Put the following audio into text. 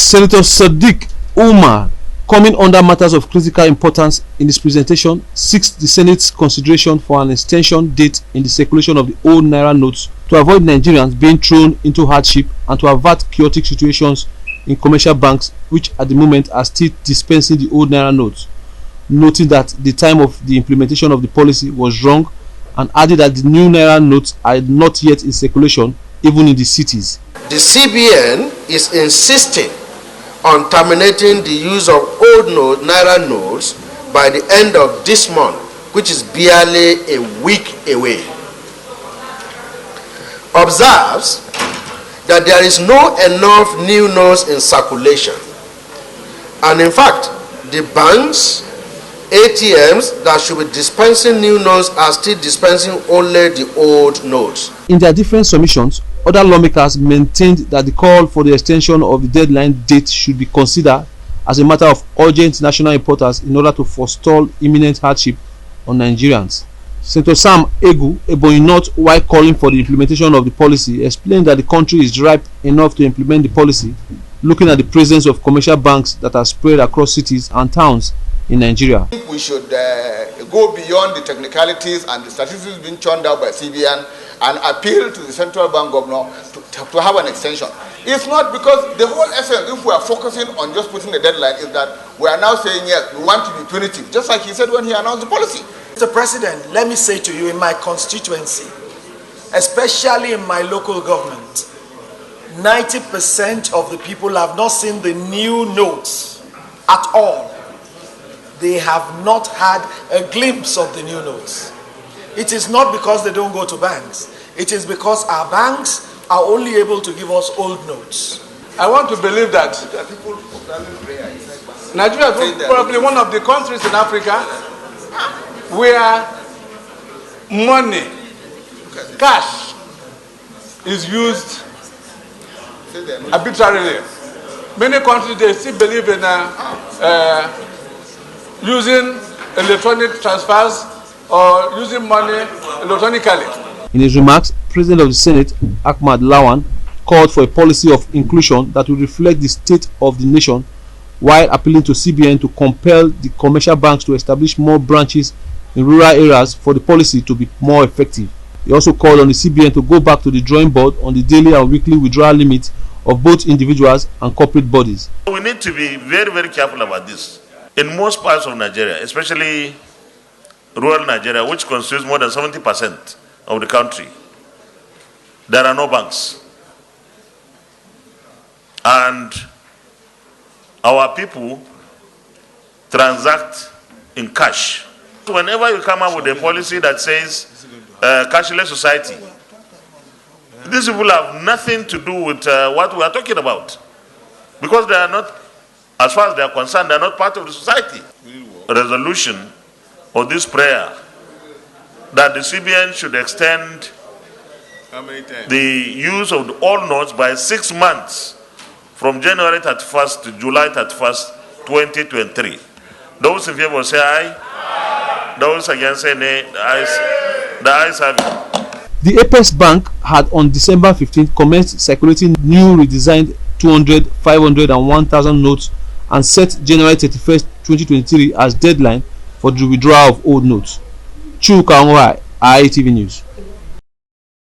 Senator Sadiq Umar, coming under matters of critical importance in his presentation, seeks the Senate's consideration for an extension date in the circulation of the old Naira notes to avoid Nigerians being thrown into hardship and to avert chaotic situations in commercial banks which at the moment are still dispensing the old Naira notes, noting that the time of the implementation of the policy was wrong, and added that the new Naira notes are not yet in circulation even in the cities. The CBN is insisting on terminating the use of old Naira notes by the end of this month, which is barely a week away. Observes that there is not enough new notes in circulation, and in fact, the banks, ATMs that should be dispensing new notes are still dispensing only the old notes. In their different submissions, other lawmakers maintained that the call for the extension of the deadline date should be considered as a matter of urgent national importance in order to forestall imminent hardship on Nigerians. Senator Sam Egu Ebonyi North, while calling for the implementation of the policy, explained that the country is ripe enough to implement the policy, looking at the presence of commercial banks that are spread across cities and towns in Nigeria. I think we should go beyond the technicalities and the statistics being churned out by CBN and appeal to the central bank governor to have an extension. It's not because the whole essence, if we are focusing on just putting a deadline, is that we are now saying, yes, we want to be punitive, just like he said when he announced the policy. Mr. President, let me say to you, in my constituency, especially in my local government, 90% of the people have not seen the new notes at all. They have not had a glimpse of the new notes. It is not because they don't go to banks. It is because our banks are only able to give us old notes. I want to believe that Nigeria is probably one of the countries in Africa where money, cash, is used arbitrarily. Many countries, they still believe in using electronic transfers or using money electronically. In his remarks, President of the Senate, Ahmad Lawan, called for a policy of inclusion that will reflect the state of the nation, while appealing to CBN to compel the commercial banks to establish more branches in rural areas for the policy to be more effective. He also called on the CBN to go back to the drawing board on the daily and weekly withdrawal limits of both individuals and corporate bodies. We need to be very, very careful about this. In most parts of Nigeria, especially rural Nigeria, which constitutes more than 70% of the country, there are no banks. And our people transact in cash. Whenever you come up with a policy that says cashless society, these people have nothing to do with what we are talking about, because they are not, as far as they are concerned, they are not part of the society. A resolution of this prayer that the CBN should extend the use of the old notes by 6 months from January 31st to July 31st, 2023. Those in favor say aye. Those against say nay. The ayes have it. The Apex Bank had on December 15th commenced circulating new redesigned 200, 500 and 1,000 notes and set January 31st, 2023 as deadline for the withdrawal of old notes. Chuka Onwai, ITV News.